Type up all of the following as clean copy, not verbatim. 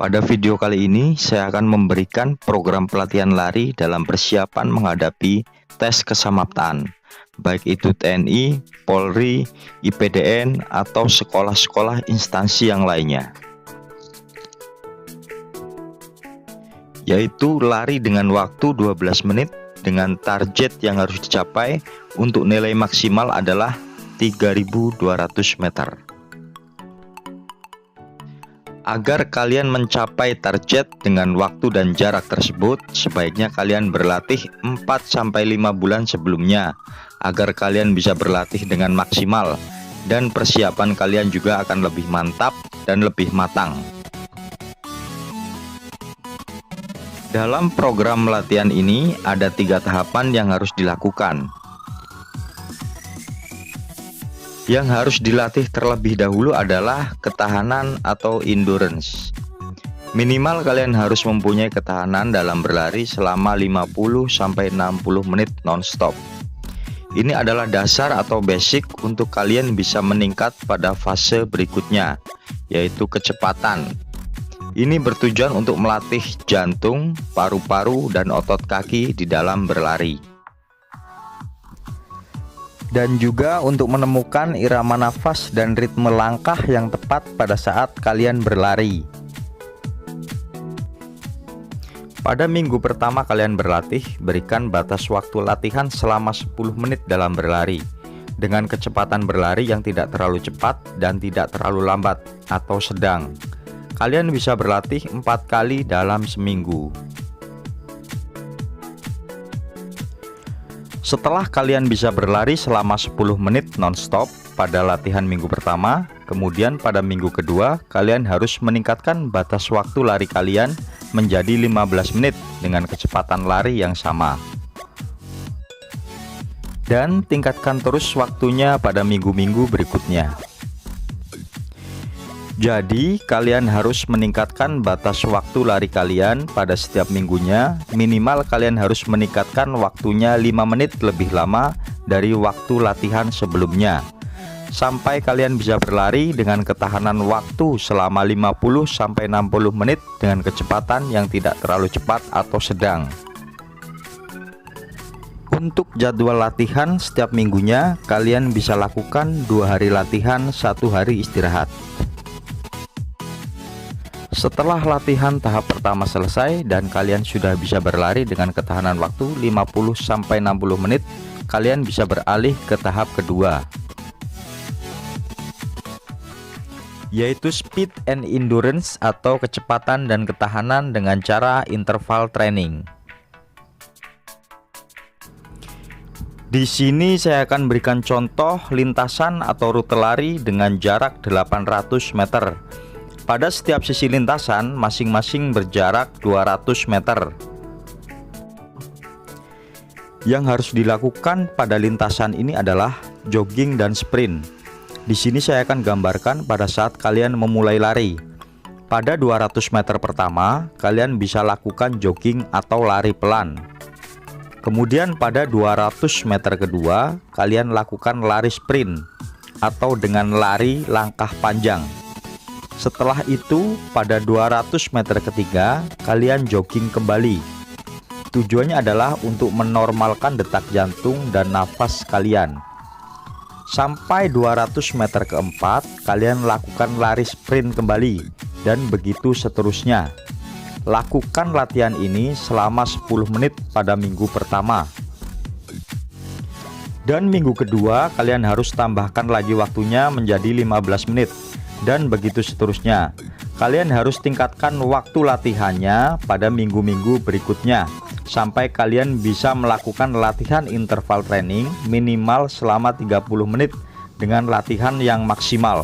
Pada video kali ini, saya akan memberikan program pelatihan lari dalam persiapan menghadapi tes kesamaptaan, baik itu TNI, Polri, IPDN, atau sekolah-sekolah instansi yang lainnya. Yaitu lari dengan waktu 12 menit dengan target yang harus dicapai untuk nilai maksimal adalah 3.200 meter. Agar kalian mencapai target dengan waktu dan jarak tersebut, sebaiknya kalian berlatih 4-5 bulan sebelumnya agar kalian bisa berlatih dengan maksimal dan persiapan kalian juga akan lebih mantap dan lebih matang. Dalam program latihan ini ada 3 tahapan yang harus dilakukan. Yang harus dilatih terlebih dahulu adalah ketahanan atau endurance. Minimal kalian harus mempunyai ketahanan dalam berlari selama 50-60 menit non-stop. Ini adalah dasar atau basic untuk kalian bisa meningkat pada fase berikutnya, yaitu kecepatan. Ini bertujuan untuk melatih jantung, paru-paru, dan otot kaki di dalam berlari. Dan juga untuk menemukan irama nafas dan ritme langkah yang tepat pada saat kalian berlari. Pada minggu pertama kalian berlatih, berikan batas waktu latihan selama 10 menit dalam berlari, dengan kecepatan berlari yang tidak terlalu cepat dan tidak terlalu lambat atau sedang. Kalian bisa berlatih 4 kali dalam seminggu. Setelah kalian bisa berlari selama 10 menit non-stop pada latihan minggu pertama, kemudian pada minggu kedua kalian harus meningkatkan batas waktu lari kalian menjadi 15 menit dengan kecepatan lari yang sama. Dan tingkatkan terus waktunya pada minggu-minggu berikutnya. Jadi kalian harus meningkatkan batas waktu lari kalian pada setiap minggunya. Minimal kalian harus meningkatkan waktunya 5 menit lebih lama dari waktu latihan sebelumnya, sampai kalian bisa berlari dengan ketahanan waktu selama 50-60 menit dengan kecepatan yang tidak terlalu cepat atau sedang. Untuk jadwal latihan setiap minggunya, kalian bisa lakukan 2 hari latihan, 1 hari istirahat. Setelah latihan tahap pertama selesai dan kalian sudah bisa berlari dengan ketahanan waktu 50-60 menit, kalian bisa beralih ke tahap kedua, yaitu speed and endurance atau kecepatan dan ketahanan dengan cara interval training. Di sini saya akan berikan contoh lintasan atau rute lari dengan jarak 800 meter. Pada setiap sisi lintasan masing-masing berjarak 200 meter. Yang harus dilakukan pada lintasan ini adalah jogging dan sprint. Di sini saya akan gambarkan pada saat kalian memulai lari. Pada 200 meter pertama, kalian bisa lakukan jogging atau lari pelan. Kemudian pada 200 meter kedua, kalian lakukan lari sprint atau dengan lari langkah panjang. Setelah itu, pada 200 meter ketiga, kalian jogging kembali. Tujuannya adalah untuk menormalkan detak jantung dan nafas kalian. Sampai 200 meter keempat, kalian lakukan lari sprint kembali, dan begitu seterusnya. Lakukan latihan ini selama 10 menit pada minggu pertama. Dan minggu kedua, kalian harus tambahkan lagi waktunya menjadi 15 menit. Dan begitu seterusnya. Kalian harus tingkatkan waktu latihannya pada minggu-minggu berikutnya sampai kalian bisa melakukan latihan interval training minimal selama 30 menit dengan latihan yang maksimal.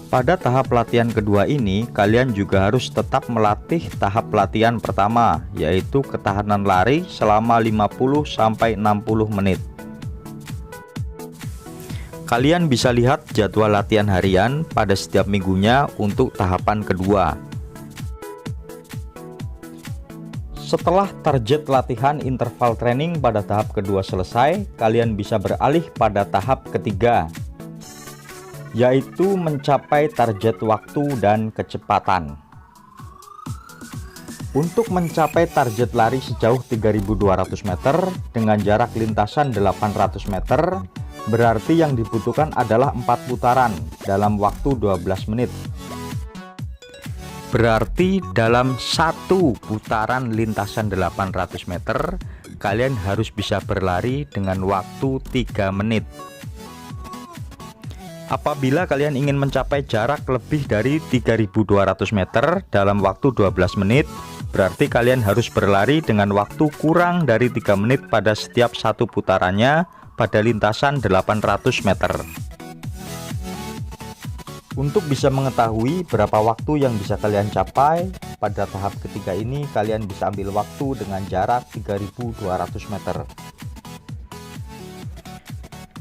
Pada tahap latihan kedua ini, kalian juga harus tetap melatih tahap latihan pertama, yaitu ketahanan lari selama 50-60 menit. Kalian bisa lihat jadwal latihan harian pada setiap minggunya untuk tahapan kedua. Setelah target latihan interval training pada tahap kedua selesai, kalian bisa beralih pada tahap ketiga. yaitu mencapai target waktu dan kecepatan. Untuk mencapai target lari sejauh 3.200 meter dengan jarak lintasan 800 meter, berarti yang dibutuhkan adalah 4 putaran dalam waktu 12 menit. Berarti dalam satu putaran lintasan 800 meter, kalian harus bisa berlari dengan waktu 3 menit. Apabila kalian ingin mencapai jarak lebih dari 3.200 meter dalam waktu 12 menit, berarti kalian harus berlari dengan waktu kurang dari 3 menit pada setiap satu putarannya pada lintasan 800 meter. Untuk bisa mengetahui berapa waktu yang bisa kalian capai pada tahap ketiga ini, kalian bisa ambil waktu dengan jarak 3.200 meter.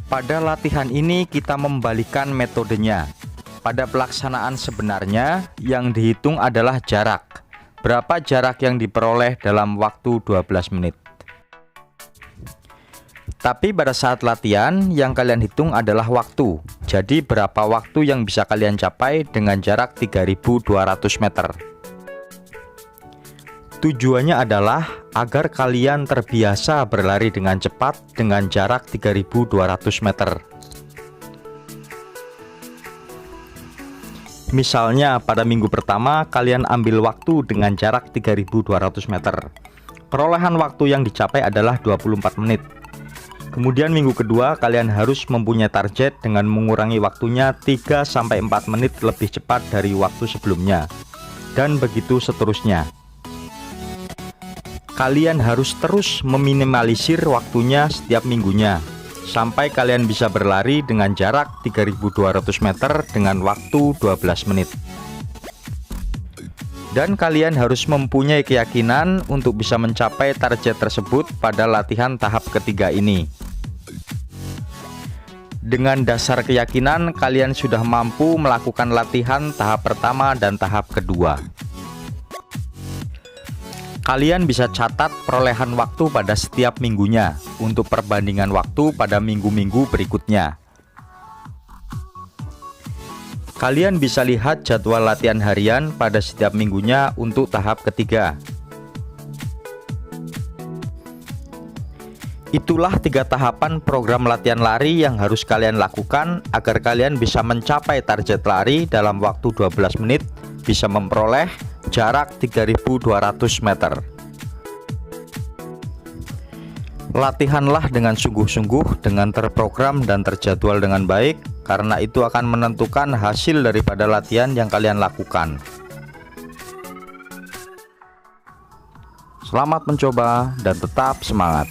Pada latihan ini kita membalikan metodenya. Pada pelaksanaan sebenarnya yang dihitung adalah jarak. Berapa jarak yang diperoleh dalam waktu 12 menit. Tapi pada saat latihan yang kalian hitung adalah waktu. Jadi berapa waktu yang bisa kalian capai dengan jarak 3.200 meter. Tujuannya adalah agar kalian terbiasa berlari dengan cepat dengan jarak 3.200 meter. Misalnya pada minggu pertama kalian ambil waktu dengan jarak 3.200 meter. Perolehan waktu yang dicapai adalah 24 menit. Kemudian minggu kedua kalian harus mempunyai target dengan mengurangi waktunya 3-4 menit lebih cepat dari waktu sebelumnya. Dan begitu seterusnya. Kalian harus terus meminimalisir waktunya setiap minggunya sampai kalian bisa berlari dengan jarak 3.200 meter dengan waktu 12 menit. Dan kalian harus mempunyai keyakinan untuk bisa mencapai target tersebut pada latihan tahap ketiga ini. Dengan dasar keyakinan, kalian sudah mampu melakukan latihan tahap pertama dan tahap kedua. Kalian bisa catat perolehan waktu pada setiap minggunya untuk perbandingan waktu pada minggu-minggu berikutnya. Kalian bisa lihat jadwal latihan harian pada setiap minggunya untuk tahap ketiga. Itulah 3 tahapan program latihan lari yang harus kalian lakukan agar kalian bisa mencapai target lari dalam waktu 12 menit, bisa memperoleh jarak 3.200 meter. Latihanlah dengan sungguh-sungguh, dengan terprogram dan terjadwal dengan baik, karena itu akan menentukan hasil daripada latihan yang kalian lakukan. Selamat mencoba dan tetap semangat.